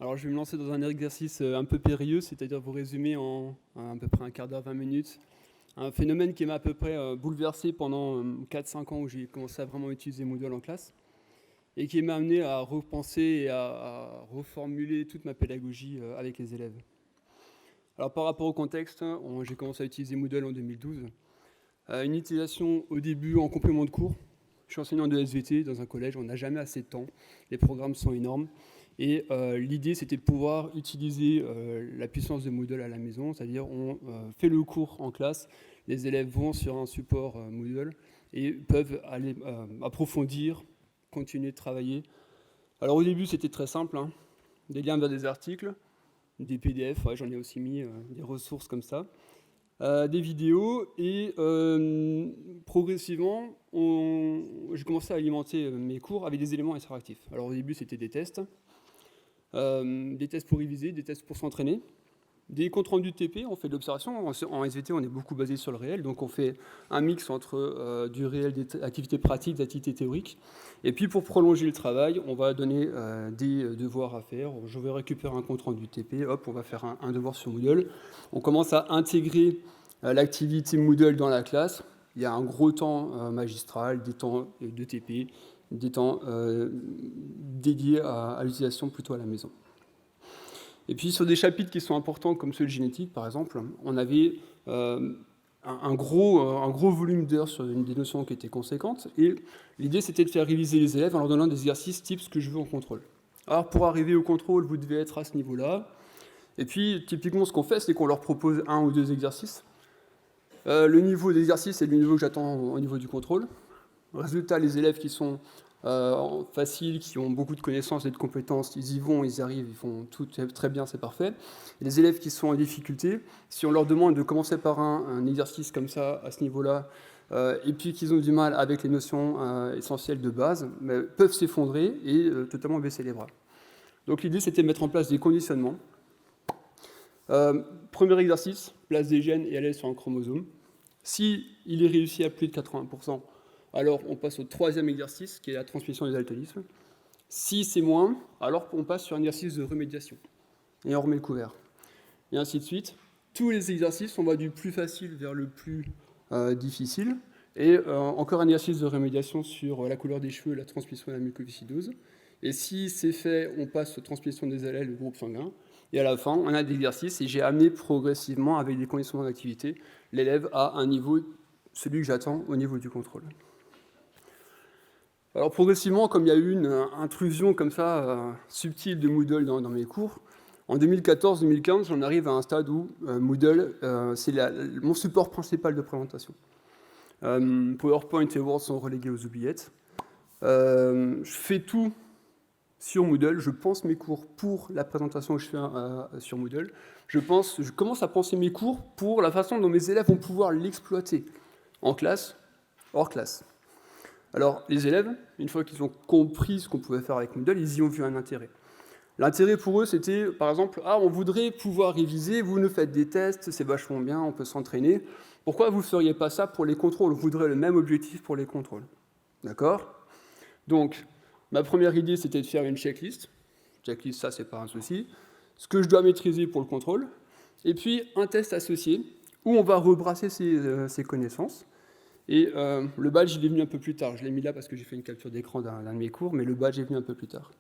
Alors, je vais me lancer dans un exercice un peu périlleux, c'est-à-dire vous résumer en à peu près un quart d'heure, 20 minutes, un phénomène qui m'a à peu près bouleversé pendant 4-5 ans où j'ai commencé à vraiment utiliser Moodle en classe et qui m'a amené à repenser et à reformuler toute ma pédagogie avec les élèves. Alors, par rapport au contexte, j'ai commencé à utiliser Moodle en 2012. Une utilisation au début en complément de cours. Je suis enseignant de SVT dans un collège, on n'a jamais assez de temps, les programmes sont énormes. Et l'idée, c'était de pouvoir utiliser la puissance de Moodle à la maison, c'est-à-dire on fait le cours en classe, les élèves vont sur un support Moodle et peuvent aller approfondir, continuer de travailler. Alors au début, c'était très simple, hein, des liens vers des articles, des PDF, ouais, j'en ai aussi mis des ressources comme ça, des vidéos, et progressivement, j'ai commencé à alimenter mes cours avec des éléments interactifs. Alors au début, c'était des tests pour réviser, des tests pour s'entraîner, des comptes rendus de TP, on fait de l'observation. En SVT, on est beaucoup basé sur le réel, donc on fait un mix entre du réel, des activités pratiques, des activités théoriques. Et puis pour prolonger le travail, on va donner des devoirs à faire. Je vais récupérer un compte rendu de TP, hop, on va faire un devoir sur Moodle. On commence à intégrer l'activité Moodle dans la classe. Il y a un gros temps magistral, des temps de TP, des temps dédiés à l'utilisation plutôt à la maison. Et puis sur des chapitres qui sont importants comme ceux de génétique par exemple, on avait un gros volume d'heures sur des notions qui étaient conséquentes, et l'idée c'était de faire réviser les élèves en leur donnant des exercices type ce que je veux en contrôle. Alors pour arriver au contrôle, vous devez être à ce niveau-là, et puis typiquement ce qu'on fait, c'est qu'on leur propose un ou deux exercices. Le niveau d'exercice est le niveau que j'attends au niveau du contrôle. Résultat, les élèves qui sont faciles, qui ont beaucoup de connaissances et de compétences, ils y vont, ils y arrivent, ils font tout très bien, c'est parfait. Et les élèves qui sont en difficulté, si on leur demande de commencer par un exercice comme ça, à ce niveau-là, et puis qu'ils ont du mal avec les notions essentielles de base, peuvent s'effondrer et totalement baisser les bras. Donc l'idée, c'était de mettre en place des conditionnements. Premier exercice, place des gènes et aller sur un chromosome. Si il est réussi à plus de 80%, alors on passe au troisième exercice, qui est la transmission des alténismes. Si c'est moins, alors on passe sur un exercice de remédiation. Et on remet le couvert. Et ainsi de suite. Tous les exercices, on va du plus facile vers le plus difficile. Et encore un exercice de remédiation sur la couleur des cheveux et la transmission de la mucoviscidose. Et si c'est fait, on passe aux transmissions des allèles, le groupe sanguin. Et à la fin, on a des exercices, et j'ai amené progressivement, avec des conditions d'activité, l'élève à un niveau, celui que j'attends au niveau du contrôle. Alors progressivement, comme il y a eu une intrusion comme ça, subtile de Moodle dans mes cours, en 2014-2015, j'en arrive à un stade où Moodle, c'est mon support principal de présentation. PowerPoint et Word sont relégués aux oubliettes. Je fais tout sur Moodle, je pense mes cours pour la présentation que je fais sur Moodle. Je commence à penser mes cours pour la façon dont mes élèves vont pouvoir l'exploiter en classe, hors classe. Alors, les élèves, une fois qu'ils ont compris ce qu'on pouvait faire avec Moodle, ils y ont vu un intérêt. L'intérêt pour eux, c'était, par exemple, on voudrait pouvoir réviser, vous nous faites des tests, c'est vachement bien, on peut s'entraîner. Pourquoi vous ne feriez pas ça pour les contrôles? On voudrait le même objectif pour les contrôles. D'accord? Donc, ma première idée, c'était de faire une checklist. Checklist, ça, c'est pas un souci. Ce que je dois maîtriser pour le contrôle. Et puis, un test associé, où on va rebrasser ses connaissances. Et le badge, il est venu un peu plus tard. Je l'ai mis là parce que j'ai fait une capture d'écran d'un de mes cours, mais le badge est venu un peu plus tard.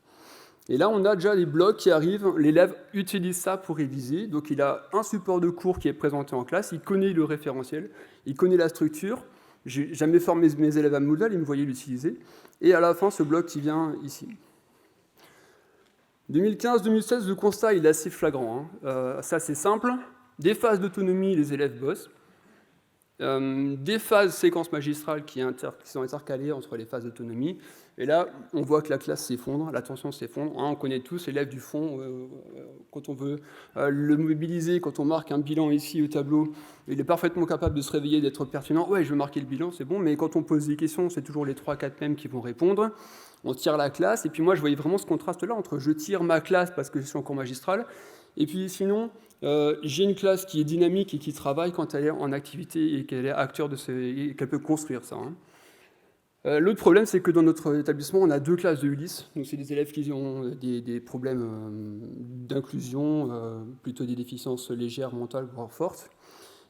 Et là, on a déjà les blocs qui arrivent. L'élève utilise ça pour réviser. Donc, il a un support de cours qui est présenté en classe. Il connaît le référentiel. Il connaît la structure. J'ai jamais formé mes élèves à Moodle. Ils me voyaient l'utiliser. Et à la fin, ce bloc qui vient ici. 2015-2016, le constat il est assez flagrant. Ça, c'est simple. Des phases d'autonomie, les élèves bossent. Des phases séquences magistrales qui sont intercalées entre les phases d'autonomie. Et là, on voit que la classe s'effondre, l'attention s'effondre. On connaît tous l'élève du fond, quand on veut le mobiliser, quand on marque un bilan ici au tableau, il est parfaitement capable de se réveiller, d'être pertinent. Ouais, je veux marquer le bilan, c'est bon, mais quand on pose des questions, c'est toujours les 3-4 mêmes qui vont répondre. On tire la classe, et puis moi, je voyais vraiment ce contraste-là entre je tire ma classe parce que je suis en cours magistral, et puis sinon, j'ai une classe qui est dynamique et qui travaille quand elle est en activité et qu'elle est acteur et qu'elle peut construire ça. L'autre problème, c'est que dans notre établissement, on a 2 classes de Ulysse. Donc, c'est des élèves qui ont des problèmes d'inclusion, plutôt des déficiences légères, mentales, voire fortes.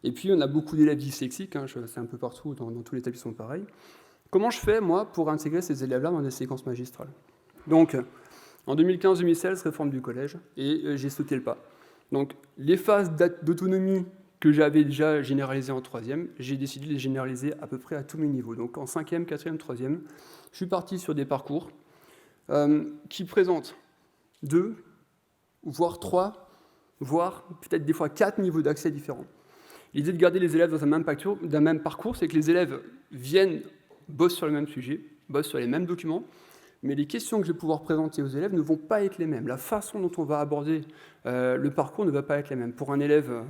Et puis, on a beaucoup d'élèves dyslexiques, hein, c'est un peu partout, dans tout l'établissement pareil. Comment je fais, moi, pour intégrer ces élèves-là dans des séquences magistrales? Donc, en 2015-2016, réforme du collège, et j'ai sauté le pas. Donc, les phases d'autonomie que j'avais déjà généralisées en troisième, j'ai décidé de les généraliser à peu près à tous mes niveaux. Donc, en cinquième, quatrième, troisième, je suis parti sur des parcours qui présentent 2, voire 3, voire peut-être des fois 4 niveaux d'accès différents. L'idée de garder les élèves dans un même parcours, c'est que les élèves viennent, bossent sur le même sujet, bossent sur les mêmes documents, mais les questions que je vais pouvoir présenter aux élèves ne vont pas être les mêmes. La façon dont on va aborder le parcours ne va pas être la même. Pour un élève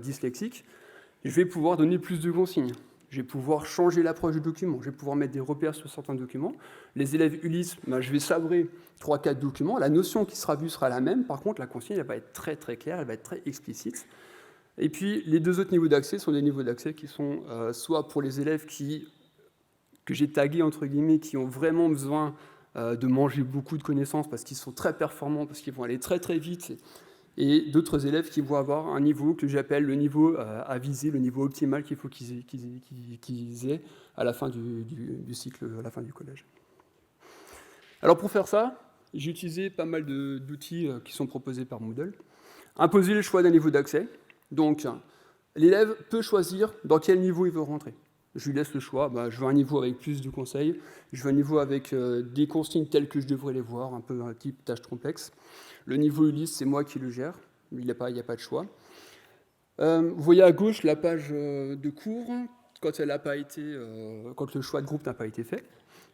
dyslexique, je vais pouvoir donner plus de consignes. Je vais pouvoir changer l'approche du document. Je vais pouvoir mettre des repères sur certains documents. Les élèves Ulysse, je vais sabrer 3-4 documents. La notion qui sera vue sera la même. Par contre, la consigne elle va être très très claire, elle va être très explicite. Et puis, les 2 autres niveaux d'accès sont des niveaux d'accès qui sont soit pour les élèves que j'ai tagués, entre guillemets, qui ont vraiment besoin de manger beaucoup de connaissances parce qu'ils sont très performants, parce qu'ils vont aller très très vite, et d'autres élèves qui vont avoir un niveau que j'appelle le niveau à viser, le niveau optimal qu'il faut qu'ils aient à la fin du cycle, à la fin du collège. Alors pour faire ça, j'ai utilisé pas mal d'outils qui sont proposés par Moodle. Imposer le choix d'un niveau d'accès. Donc l'élève peut choisir dans quel niveau il veut rentrer. Je lui laisse le choix, je veux un niveau avec plus de conseils, je veux un niveau avec des consignes telles que je devrais les voir, un peu un type tâche complexe. Le niveau Ulysse, c'est moi qui le gère, il n'y a pas de choix. Vous voyez à gauche la page de cours, quand le choix de groupe n'a pas été fait,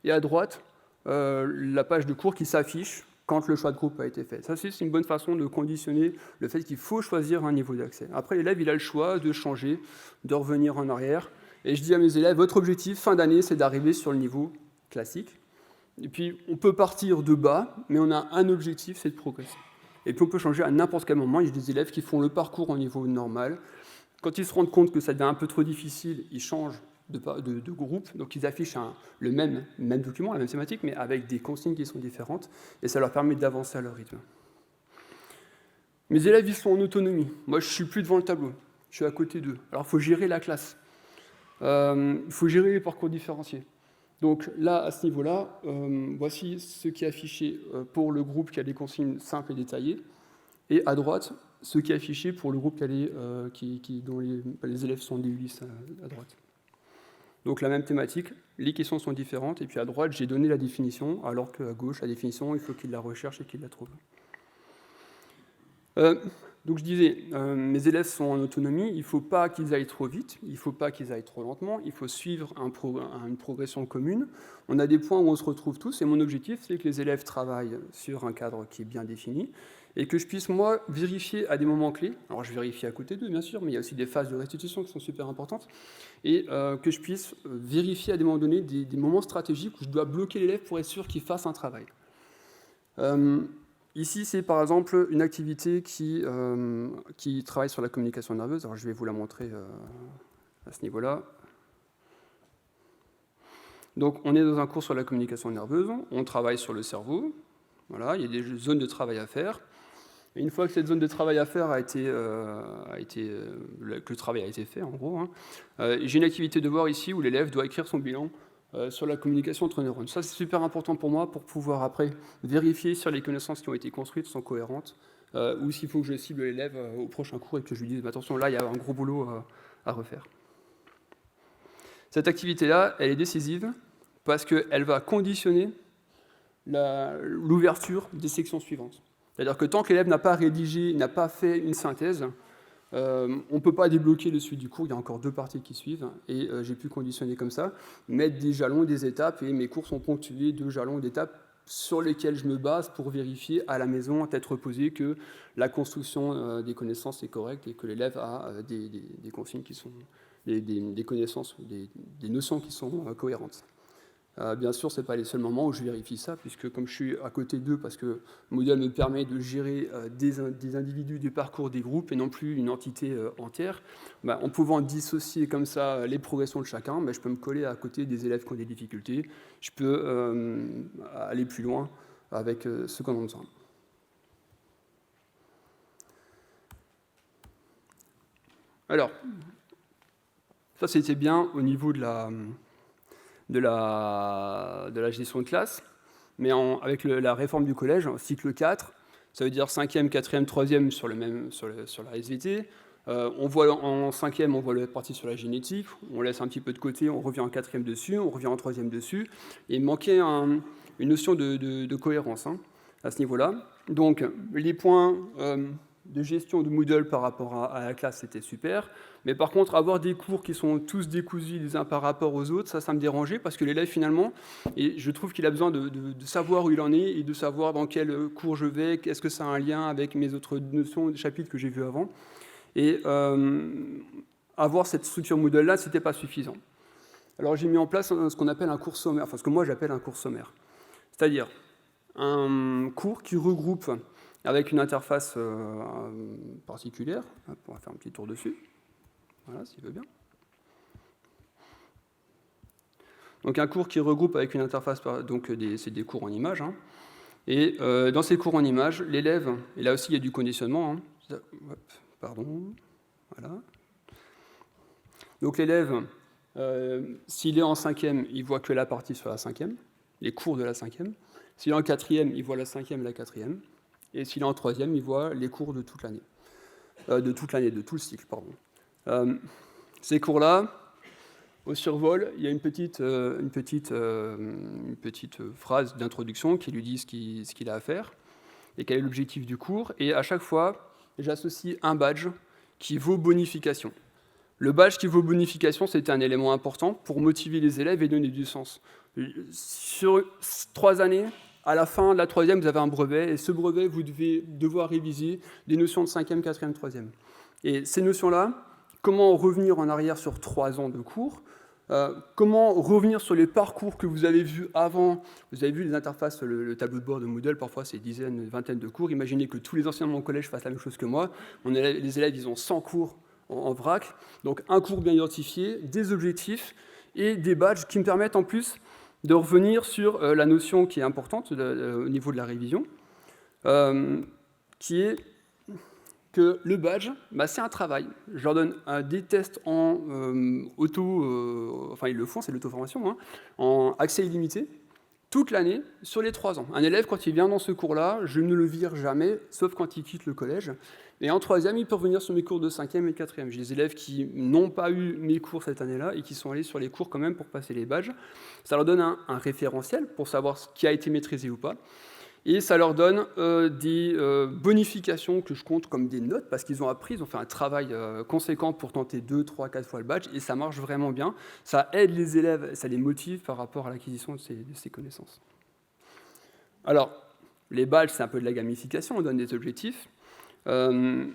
et à droite, la page de cours qui s'affiche quand le choix de groupe a été fait. Ça, c'est une bonne façon de conditionner le fait qu'il faut choisir un niveau d'accès. Après, l'élève, il a le choix de changer, de revenir en arrière. Et je dis à mes élèves, votre objectif, fin d'année, c'est d'arriver sur le niveau classique. Et puis, on peut partir de bas, mais on a un objectif, c'est de progresser. Et puis, on peut changer à n'importe quel moment. Il y a des élèves qui font le parcours au niveau normal. Quand ils se rendent compte que ça devient un peu trop difficile, ils changent de groupe. Donc, ils affichent le même document, la même thématique, mais avec des consignes qui sont différentes. Et ça leur permet d'avancer à leur rythme. Mes élèves, ils sont en autonomie. Moi, je ne suis plus devant le tableau. Je suis à côté d'eux. Alors, il faut gérer la classe. Il faut gérer les parcours différenciés. Donc là, à ce niveau-là, voici ce qui est affiché pour le groupe qui a des consignes simples et détaillées, et à droite, ce qui est affiché pour le groupe dont les élèves sont des Ulysse à droite. Donc la même thématique, les questions sont différentes, et puis à droite, j'ai donné la définition, alors qu'à gauche, la définition, il faut qu'il la recherche et qu'il la trouve. Donc je disais, mes élèves sont en autonomie, il ne faut pas qu'ils aillent trop vite, il ne faut pas qu'ils aillent trop lentement, il faut suivre une progression commune. On a des points où on se retrouve tous, et mon objectif, c'est que les élèves travaillent sur un cadre qui est bien défini, et que je puisse, moi, vérifier à des moments clés. Alors je vérifie à côté d'eux, bien sûr, mais il y a aussi des phases de restitution qui sont super importantes, et que je puisse vérifier à des moments donnés des moments stratégiques où je dois bloquer l'élève pour être sûr qu'il fasse un travail. Ici, c'est par exemple une activité qui travaille sur la communication nerveuse. Alors, je vais vous la montrer à ce niveau-là. Donc, on est dans un cours sur la communication nerveuse. On travaille sur le cerveau. Voilà, il y a des zones de travail à faire. Et une fois que cette zone de travail à faire que le travail a été fait, en gros, j'ai une activité de devoir ici où l'élève doit écrire son bilan sur la communication entre neurones. Ça, c'est super important pour moi pour pouvoir après vérifier si les connaissances qui ont été construites sont cohérentes ou s'il faut que je cible l'élève au prochain cours et que je lui dise attention, là, il y a un gros boulot à refaire. Cette activité-là, elle est décisive parce qu'elle va conditionner l'ouverture des sections suivantes. C'est-à-dire que tant que l'élève n'a pas rédigé, n'a pas fait une synthèse, on ne peut pas débloquer le suite du cours, il y a encore 2 parties qui suivent, et j'ai pu conditionner comme ça, mettre des jalons et des étapes, et mes cours sont ponctués de jalons et d'étapes sur lesquels je me base pour vérifier à la maison, à tête reposée, que la construction des connaissances est correcte et que l'élève a des consignes qui sont, des connaissances, des notions qui sont cohérentes. Bien sûr, ce n'est pas les seuls moments où je vérifie ça, puisque comme je suis à côté d'eux, parce que Moodle me permet de gérer des individus, des parcours, des groupes, et non plus une entité entière, en pouvant dissocier comme ça les progressions de chacun, je peux me coller à côté des élèves qui ont des difficultés, je peux aller plus loin avec ce qu'on a besoin. Alors, ça c'était bien au niveau de la gestion de classe, mais avec la réforme du collège, cycle 4, ça veut dire 5e, 4e, 3e sur la SVT. On voit en 5e, on voit la partie sur la génétique, on laisse un petit peu de côté, on revient en 4e dessus, on revient en 3e dessus, et il manquait une notion de cohérence à ce niveau-là. Donc, les points de gestion de Moodle par rapport à la classe, c'était super. Mais par contre, avoir des cours qui sont tous décousus les uns par rapport aux autres, ça me dérangeait, parce que l'élève, finalement, et je trouve qu'il a besoin de savoir où il en est, et de savoir dans quel cours je vais, est-ce que ça a un lien avec mes autres notions, des chapitres que j'ai vus avant. Et avoir cette structure Moodle-là, ce n'était pas suffisant. Alors j'ai mis en place ce qu'on appelle un cours sommaire, enfin ce que moi j'appelle un cours sommaire. C'est-à-dire un cours qui regroupe avec une interface particulière. On va faire un petit tour dessus. Voilà, s'il veut bien. Donc un cours qui regroupe avec une interface, donc c'est des cours en images. Et dans ces cours en images, l'élève, et là aussi il y a du conditionnement. Pardon. Voilà. Donc l'élève, s'il est en 5e, il voit que la partie sur la 5e, les cours de la 5e. S'il est en 4e, il voit la 5e et la 4e. Et s'il est en 3e, il voit les cours de toute l'année. De tout le cycle, pardon. Ces cours-là, au survol, il y a une petite phrase d'introduction qui lui dit ce qu'il a à faire et quel est l'objectif du cours. Et à chaque fois, j'associe un badge qui vaut bonification. Le badge qui vaut bonification, c'était un élément important pour motiver les élèves et donner du sens. Sur 3 années, à la fin de la 3e, vous avez un brevet, et ce brevet, vous devez devoir réviser des notions de 5e, 4e, 3e. Et ces notions-là, comment revenir en arrière sur 3 ans de cours, comment revenir sur les parcours que vous avez vus avant. Vous avez vu les interfaces, le tableau de bord de Moodle, parfois c'est dizaines, vingtaines de cours. Imaginez que tous les enseignants de mon collège fassent la même chose que moi. Les élèves, ils ont 100 cours en vrac, donc un cours bien identifié, des objectifs et des badges qui me permettent en plus de revenir sur la notion qui est importante au niveau de la révision, qui est que le badge, c'est un travail. Je leur donne des tests en ils le font, c'est l'auto-formation, en accès illimité, toute l'année, sur les 3 ans. Un élève, quand il vient dans ce cours-là, je ne le vire jamais, sauf quand il quitte le collège. Et en 3e, il peut revenir sur mes cours de 5e et 4e. J'ai des élèves qui n'ont pas eu mes cours cette année-là et qui sont allés sur les cours quand même pour passer les badges. Ça leur donne un référentiel pour savoir ce qui a été maîtrisé ou pas. Et ça leur donne des bonifications que je compte comme des notes, parce qu'ils ont appris, ils ont fait un travail conséquent pour tenter 2, 3, 4 fois le badge, et ça marche vraiment bien. Ça aide les élèves, ça les motive par rapport à l'acquisition de ces connaissances. Alors, les badges, c'est un peu de la gamification, on donne des objectifs. On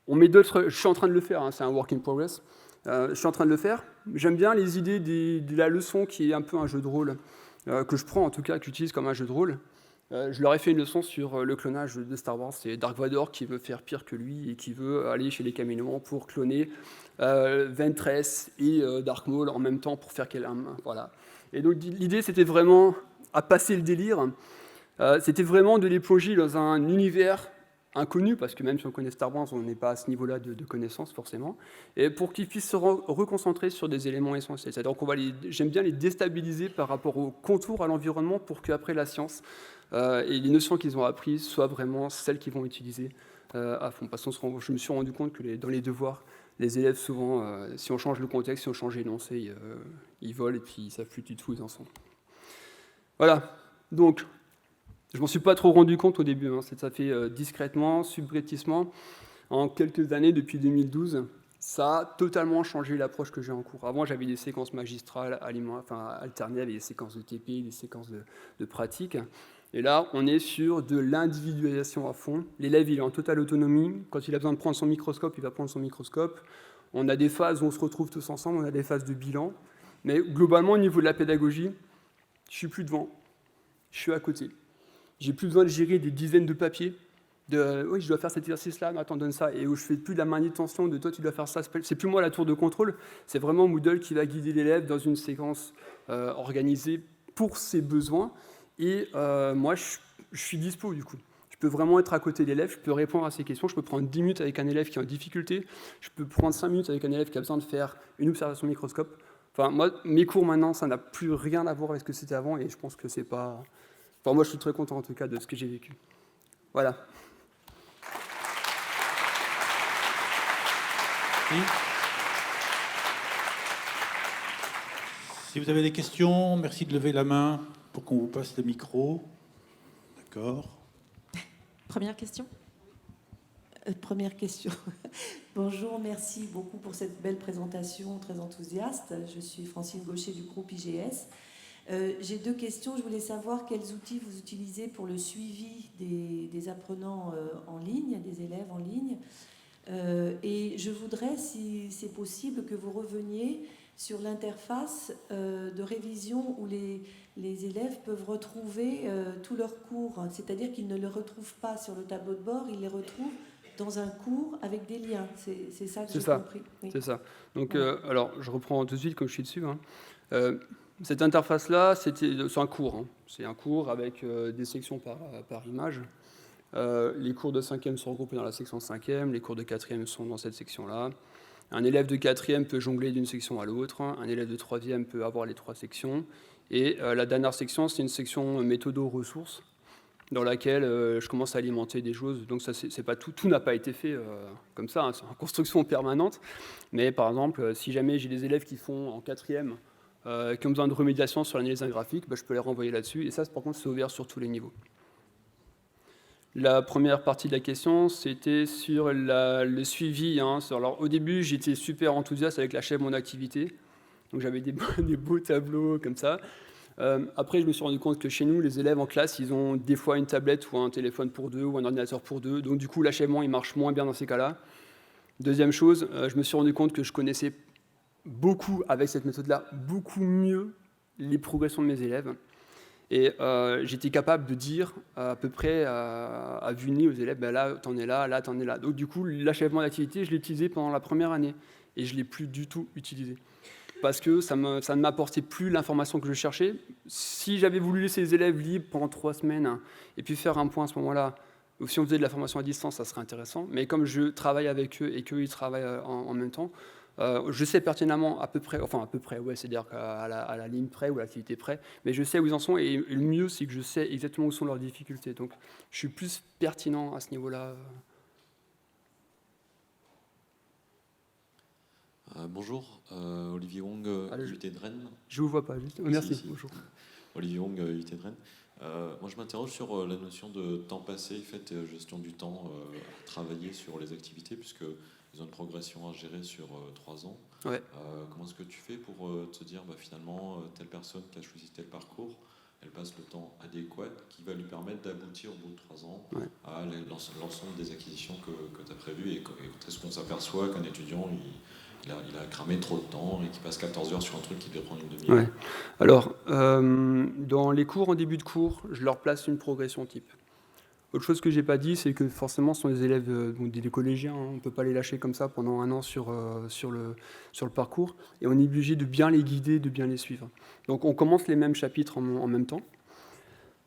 met d'autres, je suis en train de le faire, c'est un work in progress. Je suis en train de le faire. J'aime bien les idées de la leçon qui est un peu un jeu de rôle, que je prends en tout cas, que j'utilise comme un jeu de rôle. Je leur ai fait une leçon sur le clonage de Star Wars. C'est Dark Vador qui veut faire pire que lui et qui veut aller chez les Caméléons pour cloner Ventress et Dark Maul en même temps pour faire voilà. Et donc l'idée, c'était vraiment à passer le délire. C'était vraiment de les plonger dans un univers inconnu, parce que même si on connaît Star Wars, on n'est pas à ce niveau-là de connaissance forcément, et pour qu'ils puissent se reconcentrer sur des éléments essentiels. C'est-à-dire j'aime bien les déstabiliser par rapport au contour, à l'environnement, pour qu'après la science et les notions qu'ils ont apprises soient vraiment celles qu'ils vont utiliser à fond. Parce que je me suis rendu compte que dans les devoirs, les élèves, souvent, si on change le contexte, si on change l'énoncé, ils volent et puis ils ne savent plus du tout où ils en sont. Voilà, donc je ne m'en suis pas trop rendu compte au début, ça fait discrètement, subrepticement, en quelques années, depuis 2012, ça a totalement changé l'approche que j'ai en cours. Avant, j'avais des séquences magistrales alternées avec des séquences de TP, des séquences de pratique. Et là, on est sur de l'individualisation à fond. L'élève, il est en totale autonomie. Quand il a besoin de prendre son microscope, il va prendre son microscope. On a des phases où on se retrouve tous ensemble, on a des phases de bilan. Mais globalement, au niveau de la pédagogie, je suis plus devant, je suis à côté. J'ai plus besoin de gérer des dizaines de papiers, oui, je dois faire cet exercice-là, mais attends, donne ça, et où je fais plus de la manutention de toi, tu dois faire ça. C'est plus moi la tour de contrôle, c'est vraiment Moodle qui va guider l'élève dans une séquence organisée pour ses besoins. Et moi, je suis dispo du coup. Je peux vraiment être à côté de l'élève, je peux répondre à ses questions, je peux prendre 10 minutes avec un élève qui est en difficulté, je peux prendre 5 minutes avec un élève qui a besoin de faire une observation microscope. Enfin, moi, mes cours maintenant, ça n'a plus rien à voir avec ce que c'était avant, et je pense que c'est pas... Enfin, moi, je suis très content en tout cas de ce que j'ai vécu. Voilà. Si vous avez des questions, merci de lever la main pour qu'on vous passe le micro. D'accord. Première question. Première question. Bonjour, merci beaucoup pour cette belle présentation très enthousiaste. Je suis Francine Gaucher du groupe IGS. J'ai 2 questions. Je voulais savoir quels outils vous utilisez pour le suivi des apprenants en ligne, des élèves en ligne. Et je voudrais, si c'est possible, que vous reveniez sur l'interface de révision où les élèves peuvent retrouver tous leurs cours. C'est-à-dire qu'ils ne les retrouvent pas sur le tableau de bord, ils les retrouvent dans un cours avec des liens. C'est ça que j'ai compris. Oui. C'est ça. Donc, Voilà. alors, je reprends tout de suite comme je suis dessus. Cette interface-là, c'est un cours. C'est un cours avec des sections par image. Les cours de 5e sont regroupés dans la section 5e, les cours de 4e sont dans cette section-là. Un élève de 4e peut jongler d'une section à l'autre, un élève de 3e peut avoir les 3 sections, et la dernière section, c'est une section méthodo-ressources, dans laquelle je commence à alimenter des choses. Donc ça, c'est pas tout n'a pas été fait comme ça, c'est en construction permanente, mais par exemple, si jamais j'ai des élèves qui font en 4e, qui ont besoin de remédiation sur l'analyse graphique, je peux les renvoyer là-dessus, et ça, par contre, c'est ouvert sur tous les niveaux. La première partie de la question, c'était sur le suivi. Alors, au début, j'étais super enthousiaste avec l'achèvement mon activité. Donc, j'avais des beaux tableaux comme ça. Après, je me suis rendu compte que chez nous, les élèves en classe, ils ont des fois une tablette ou un téléphone pour 2 ou un ordinateur pour 2. Donc, du coup, l'achèvement, il marche moins bien dans ces cas-là. Deuxième chose, je me suis rendu compte que je connaissais beaucoup, avec cette méthode-là, beaucoup mieux les progressions de mes élèves. Et j'étais capable de dire à peu près à vue de nez aux élèves, là, t'en es là, t'en es là. Donc du coup, l'achèvement d'activité, je l'ai utilisé pendant la première année. Et je ne l'ai plus du tout utilisé. Parce que ça ne m'apportait plus l'information que je cherchais. Si j'avais voulu laisser les élèves libres pendant 3 semaines, et puis faire un point à ce moment-là, ou si on faisait de la formation à distance, ça serait intéressant. Mais comme je travaille avec eux et qu'eux, ils travaillent en même temps, je sais pertinemment à peu près, ouais, c'est-à-dire à la ligne près ou à l'activité près, mais je sais où ils en sont, et le mieux, c'est que je sais exactement où sont leurs difficultés. Donc, je suis plus pertinent à ce niveau-là. Bonjour, Olivier Wong, UT de Rennes. Je ne vous vois pas, juste. Merci, Si. bonjour. Olivier Wong, UT de Rennes. Moi, je m'interroge sur la notion de temps passé, gestion du temps, à travailler sur les activités, puisque ils ont une progression à gérer sur 3 ans. Ouais. Comment est-ce que tu fais pour te dire, finalement, telle personne qui a choisi tel parcours, elle passe le temps adéquat qui va lui permettre d'aboutir au bout de 3 ans à l'ensemble des acquisitions que tu as prévues, et est-ce qu'on s'aperçoit qu'un étudiant, il a cramé trop de temps et qu'il passe 14 heures sur un truc qui devait prendre une demi-heure. Ouais. Alors, dans les cours, en début de cours, je leur place une progression type. Autre chose que je n'ai pas dit, c'est que forcément, ce sont des élèves, des collégiens, on ne peut pas les lâcher comme ça pendant 1 an sur le parcours, et on est obligé de bien les guider, de bien les suivre. Donc on commence les mêmes chapitres en même temps,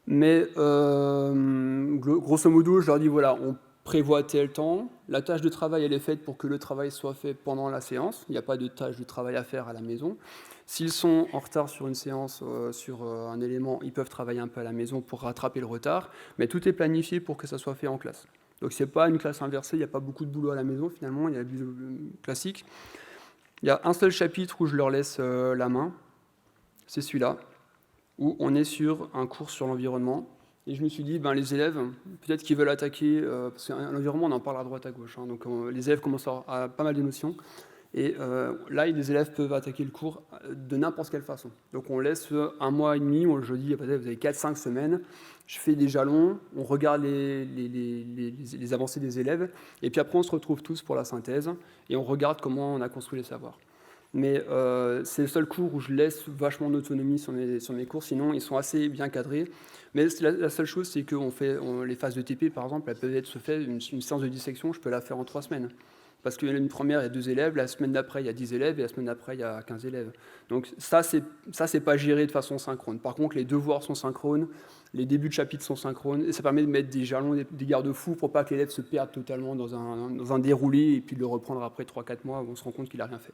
mais grosso modo, je leur dis, voilà, on prévoit tel temps, la tâche de travail, elle est faite pour que le travail soit fait pendant la séance, il n'y a pas de tâche de travail à faire à la maison. S'ils sont en retard sur une séance, sur un élément, ils peuvent travailler un peu à la maison pour rattraper le retard, mais tout est planifié pour que ça soit fait en classe. Donc ce n'est pas une classe inversée, il n'y a pas beaucoup de boulot à la maison finalement, il y a du classique. Il y a un seul chapitre où je leur laisse la main, c'est celui-là, où on est sur un cours sur l'environnement. Et je me suis dit, les élèves, peut-être qu'ils veulent attaquer, parce que l'environnement, on en parle à droite à gauche, donc les élèves commencent à avoir pas mal d'émotions. Et là, les élèves peuvent attaquer le cours de n'importe quelle façon. Donc on laisse 1 mois et demi, je dis, vous avez 4-5 semaines, je fais des jalons, on regarde les avancées des élèves, et puis après on se retrouve tous pour la synthèse, et on regarde comment on a construit les savoirs. Mais c'est le seul cours où je laisse vachement d'autonomie sur mes cours, sinon ils sont assez bien cadrés. Mais la seule chose, c'est que les phases de TP, par exemple, elles peuvent se faire, une séance de dissection, je peux la faire en 3 semaines. Parce qu'une première, il y a 2 élèves, la semaine d'après, il y a 10 élèves, et la semaine d'après, il y a 15 élèves. Donc ça, c'est pas géré de façon synchrone. Par contre, les devoirs sont synchrones, les débuts de chapitre sont synchrones, et ça permet de mettre des jalons, des garde-fous pour pas que l'élève se perde totalement dans un déroulé, et puis de le reprendre après 3-4 mois où on se rend compte qu'il n'a rien fait.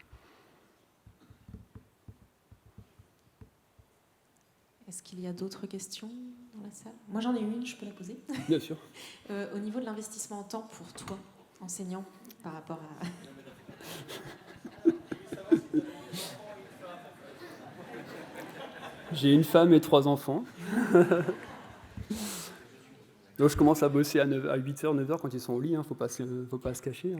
Est-ce qu'il y a d'autres questions dans la salle? Moi, j'en ai une, je peux la poser. Bien sûr. Au niveau de l'investissement en temps pour toi, enseignant, par rapport à... J'ai une femme et 3 enfants. Donc je commence à bosser à 8h, 9h quand ils sont au lit, faut pas se cacher.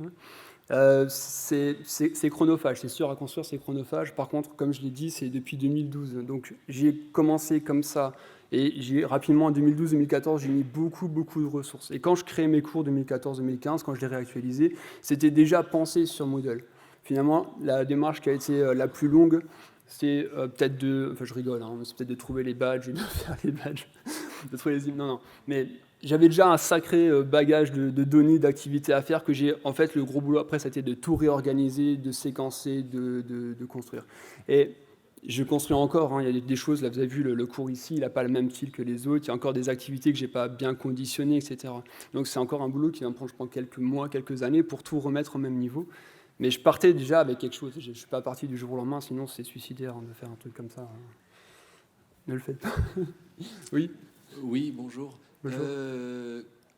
C'est chronophage, c'est sûr à construire, c'est chronophage. Par contre, comme je l'ai dit, c'est depuis 2012. Donc j'ai commencé comme ça. Et rapidement, en 2012-2014, j'ai mis beaucoup de ressources. Et quand je crée mes cours 2014-2015, quand je les réactualisais, c'était déjà pensé sur Moodle. Finalement, la démarche qui a été la plus longue, c'est peut-être je rigole, c'est peut-être de trouver les badges et de faire les badges, de trouver les non, mais j'avais déjà un sacré bagage de données, d'activités à faire que j'ai, en fait, le gros boulot après, ça a été de tout réorganiser, de séquencer, de construire. Et je construis encore, il y a des choses, là vous avez vu le cours ici, il n'a pas le même style que les autres, il y a encore des activités que je n'ai pas bien conditionnées, etc. Donc c'est encore un boulot qui va me prendre, je pense, quelques mois, quelques années pour tout remettre au même niveau. Mais je partais déjà avec quelque chose, je ne suis pas parti du jour au lendemain, sinon c'est suicidaire de faire un truc comme ça. Ne le faites pas. Oui. Oui, bonjour. Bonjour.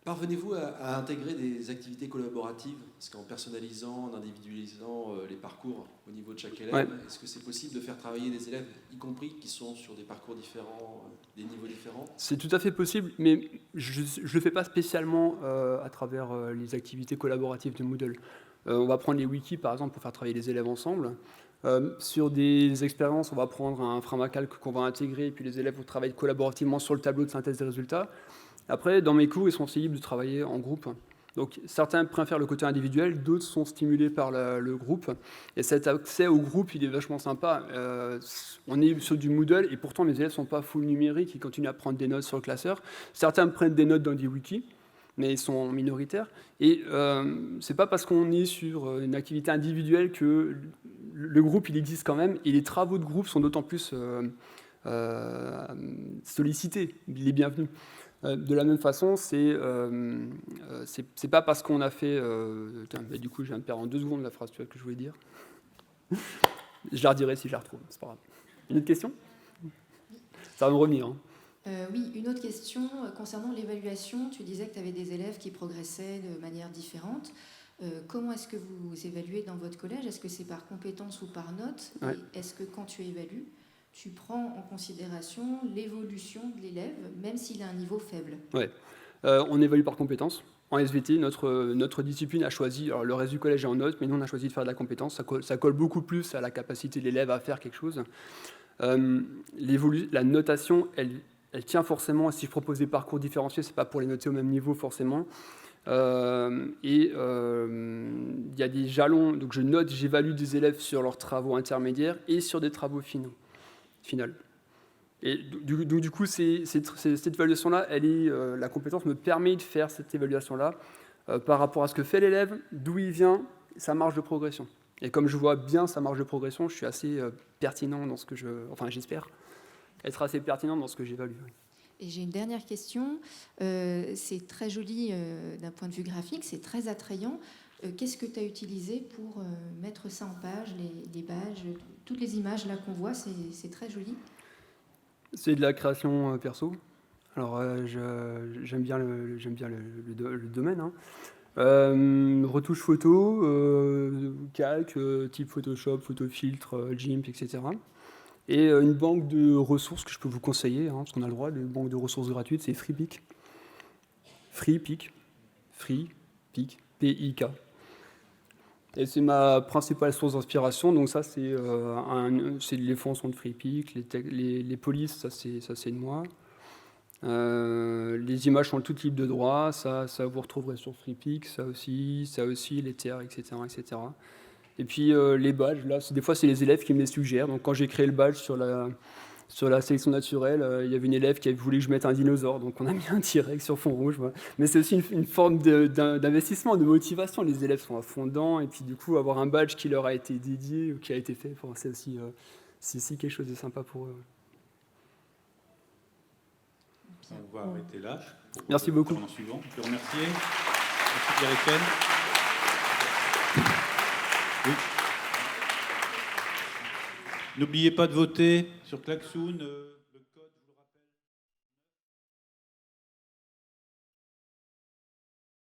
Parvenez-vous à intégrer des activités collaboratives? Parce qu'en personnalisant, en individualisant les parcours au niveau de chaque élève, Ouais. Est-ce que c'est possible de faire travailler des élèves, y compris qui sont sur des parcours différents, des niveaux différents? C'est tout à fait possible, mais je ne le fais pas spécialement à travers les activités collaboratives de Moodle. On va prendre les wikis, par exemple, pour faire travailler les élèves ensemble. Sur des expériences, on va prendre un Framacalc qu'on va intégrer, et puis les élèves vont travailler collaborativement sur le tableau de synthèse des résultats. Après, dans mes cours, ils sont aussi libres de travailler en groupe. Donc, certains préfèrent le côté individuel, d'autres sont stimulés par le groupe. Et cet accès au groupe, il est vachement sympa. On est sur du Moodle, et pourtant, mes élèves ne sont pas full numériques, ils continuent à prendre des notes sur le classeur. Certains prennent des notes dans des wikis, mais ils sont minoritaires. Et c'est pas parce qu'on est sur une activité individuelle que le groupe, il existe quand même, et les travaux de groupe sont d'autant plus sollicités, les bienvenus. De la même façon, c'est pas parce qu'on a fait... du coup, je viens de perdre en 2 secondes la phrase que je voulais dire. Je la redirai si je la retrouve, c'est pas grave. Une autre question? Ça va me revenir. Oui, une autre question concernant l'évaluation. Tu disais que tu avais des élèves qui progressaient de manière différente. Comment est-ce que vous évaluez dans votre collège? Est-ce que c'est par compétence ou par note? Ouais. Et est-ce que quand tu évalues, tu prends en considération l'évolution de l'élève, même s'il a un niveau faible? Ouais. On évalue par compétence. En SVT, notre discipline a choisi, alors le reste du collège est en notes, mais nous on a choisi de faire de la compétence. Ça colle beaucoup plus à la capacité de l'élève à faire quelque chose. La notation, elle tient forcément. Si je propose des parcours différenciés, c'est pas pour les noter au même niveau forcément. Il y a des jalons, donc je note, j'évalue des élèves sur leurs travaux intermédiaires et sur des travaux finaux. Et du coup, cette évaluation-là, la compétence me permet de faire cette évaluation-là par rapport à ce que fait l'élève, d'où il vient, sa marge de progression. Et comme je vois bien sa marge de progression, je suis assez pertinent dans ce que j'espère être assez pertinent dans ce que j'évalue. Et j'ai une dernière question. C'est très joli d'un point de vue graphique, c'est très attrayant. Qu'est-ce que tu as utilisé pour mettre ça en page, les badges, toutes les images là qu'on voit, c'est très joli. C'est de la création perso. Alors j'aime bien le domaine. Retouche photo, calque, type Photoshop, photofiltre, GIMP, etc. Et une banque de ressources que je peux vous conseiller, parce qu'on a le droit, une banque de ressources gratuites, c'est FreePic. FreePic. P-I-K. Et c'est ma principale source d'inspiration. Donc ça, c'est les fonds sont de FreePic, les polices, ça c'est de moi. Les images sont tout type de droit, ça vous retrouverez sur FreePic, ça aussi, les TR, etc., etc. Et puis les badges, là, des fois c'est les élèves qui me les suggèrent. Donc quand j'ai créé le badge sur la sélection naturelle, il y avait une élève qui voulait que je mette un dinosaure, donc on a mis un T-Rex sur fond rouge. Voilà. Mais c'est aussi une forme d'investissement, de motivation. Les élèves sont à fond dedans, et puis du coup avoir un badge qui leur a été dédié ou qui a été fait, c'est aussi quelque chose de sympa pour eux. On va arrêter là. Merci beaucoup. Suivant. Je peux remercier. Merci Pierre-Étienne. Oui. N'oubliez pas de voter sur Klaxoon.